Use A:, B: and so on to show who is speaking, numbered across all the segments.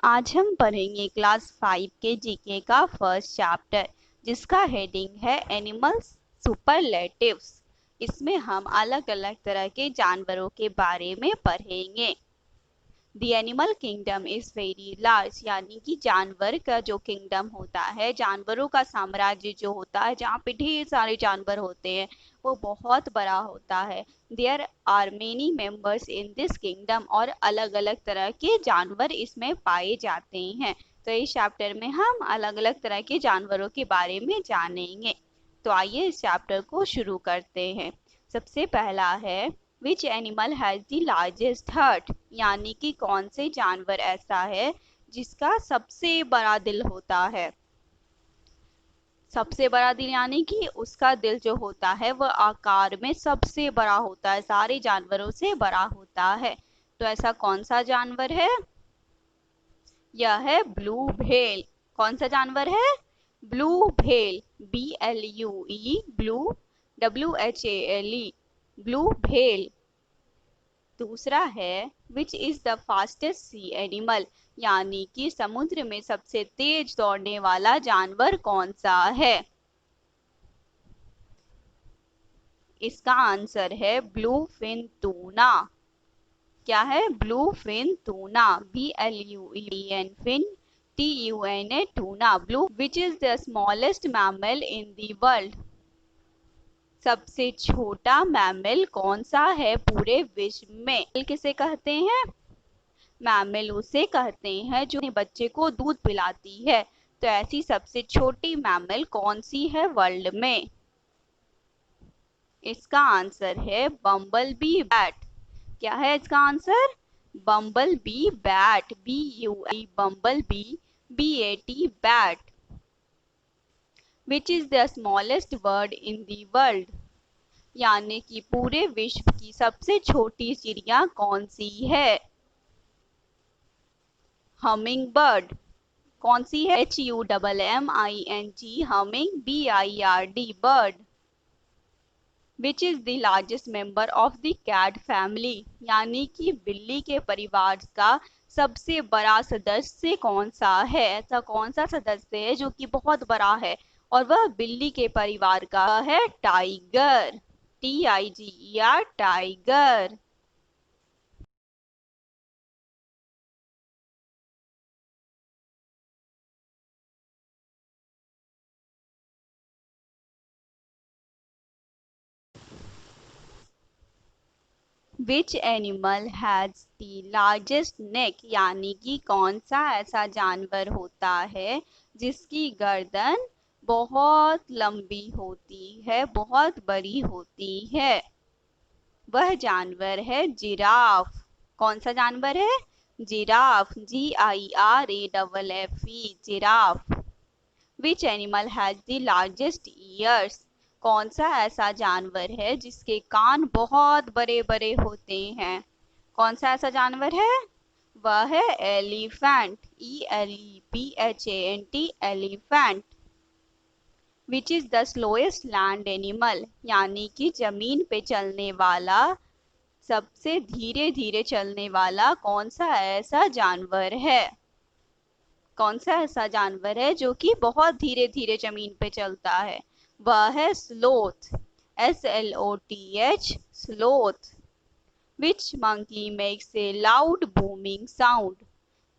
A: आज हम पढ़ेंगे क्लास 5 के जीके का फर्स्ट चैप्टर, जिसका हेडिंग है एनिमल्स सुपरलेटिव्स। इसमें हम अलग अलग तरह के जानवरों के बारे में पढ़ेंगे। The animal kingdom is very large, यानी कि जानवर का जो किंगडम होता है, जानवरों का साम्राज्य जो होता है, जहाँ पे ढेर सारे जानवर होते हैं, वो बहुत बड़ा होता है। There are many members in this kingdom, और अलग अलग तरह के जानवर इसमें पाए जाते हैं। तो इस चैप्टर में हम अलग अलग तरह के जानवरों के बारे में जानेंगे। तो आइए इस चैप्टर को शुरू करते हैं। सबसे पहला है विच animal has the largest heart, यानी कि कौन से जानवर ऐसा है जिसका सबसे बड़ा दिल होता है। सबसे बड़ा दिल यानी कि उसका दिल जो होता है वह आकार में सबसे बड़ा होता है, सारे जानवरों से बड़ा होता है। तो ऐसा कौन सा जानवर है? यह है ब्लू व्हेल। कौन सा जानवर है? Blue whale, BLUE, blue, WHALE, blue whale. दूसरा है which is the fastest sea animal, यानी कि समुद्र में सबसे तेज दौड़ने वाला जानवर कौन सा है। इसका आंसर है ब्लू फिन टूना। क्या है? Blue fin tuna, BLUEN fin, TUNA tuna, blue. Which is the smallest mammal in the world, सबसे छोटा मैमल कौन सा है पूरे विश्व में। किसे कहते हैं? मैमल उसे कहते हैं जो अपने बच्चे को दूध पिलाती है। तो ऐसी सबसे छोटी मैमल कौन सी है वर्ल्ड में? इसका आंसर है बम्बल बी बैट। क्या है इसका answer? Bumble B bat, BUI, bumble B, BAT, bat. Which is the smallest bird in the world, यानी कि पूरे विश्व की सबसे छोटी चिड़िया कौन सी है? Humming bird. कौन सी है? HUMMING, humming, BIRD, bird. Which is the largest member of the cat family, यानी कि बिल्ली के परिवार का सबसे बड़ा सदस्य कौन सा है। ऐसा कौन सा सदस्य है जो कि बहुत बड़ा है और वह बिल्ली के परिवार का है? Tiger, TIGER, tiger. Which animal has the largest neck, यानी कि कौन सा ऐसा जानवर होता है जिसकी गर्दन बहुत लंबी होती है, बहुत बड़ी होती है। वह जानवर है जिराफ। कौन सा जानवर है? Giraffe, GIRAFFE, giraffe. Which animal has the largest years, कौन सा ऐसा जानवर है जिसके कान बहुत बड़े बड़े होते हैं। कौन सा ऐसा जानवर है? वह है elephant, ELEPHANT, elephant. Which is the slowest land animal, यानी कि जमीन पे चलने वाला, सबसे धीरे धीरे चलने वाला कौन सा ऐसा जानवर है। कौन सा ऐसा जानवर है जो कि बहुत धीरे धीरे जमीन पे चलता है? वह है sloth, SLOTH, sloth. Which monkey makes a loud booming sound,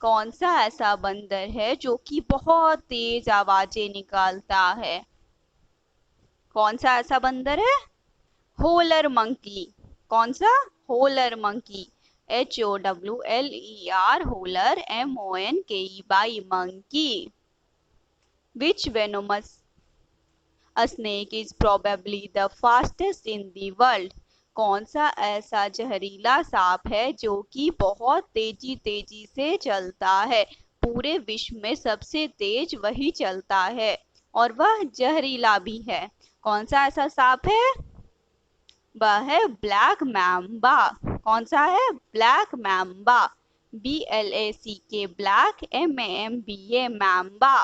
A: कौन सा ऐसा बंदर है जो कि बहुत तेज आवाजें निकालता है। कौन सा ऐसा बंदर है? Holer monkey. कौन सा? Holer monkey, HOWLER, holer, MONKEY, monkey. Which venomous a snake is probably the fastest in the world, कौन सा ऐसा जहरीला सांप है जो कि बहुत तेजी तेजी से चलता है। पूरे विश्व में सबसे तेज वही चलता है और वह जहरीला भी है। कौन सा ऐसा सांप है? वह है ब्लैक मैम्बा। कौन सा है? Black mamba, BLACK, black, MAMBA, mamba.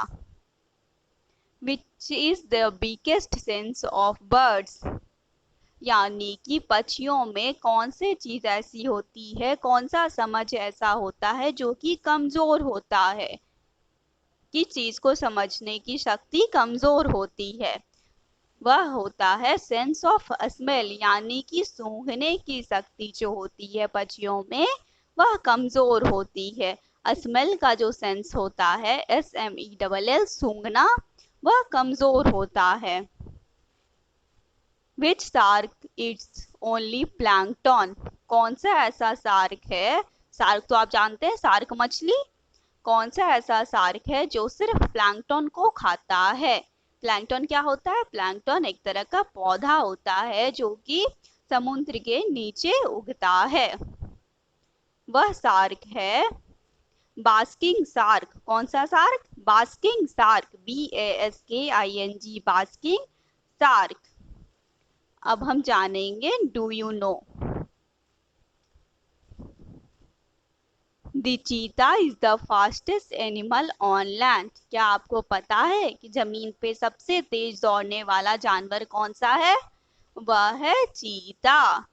A: Which is the biggest sense of birds, यानी कि पक्षियों में कौन सी चीज ऐसी होती है, कौन सा समझ ऐसा होता है जो कि कमजोर होता है, कि चीज को समझने की शक्ति कमजोर होती है। वह होता है सेंस ऑफ स्मेल, यानी कि सूंघने की शक्ति जो होती है पक्षियों में वह कमजोर होती है। स्मेल का जो सेंस होता है, SMELL, सूंघना, वह कमजोर होता है। विच शार्क इट्स ओनली प्लैंकटन, कौन सा ऐसा शार्क है, शार्क तो आप जानते हैं, शार्क मछली, कौन सा ऐसा शार्क है जो सिर्फ प्लैंकटन को खाता है। प्लैंकटन क्या होता है? प्लैंकटन एक तरह का पौधा होता है जो कि समुद्र के नीचे उगता है। वह शार्क है बास्किंग शार्क। कौन सा shark? Basking shark, BASKING, basking shark. अब हम जानेंगे डू यू नो। द चीता is the fastest animal on land. क्या आपको पता है कि जमीन पे सबसे तेज दौड़ने वाला जानवर कौन सा है? वह है चीता।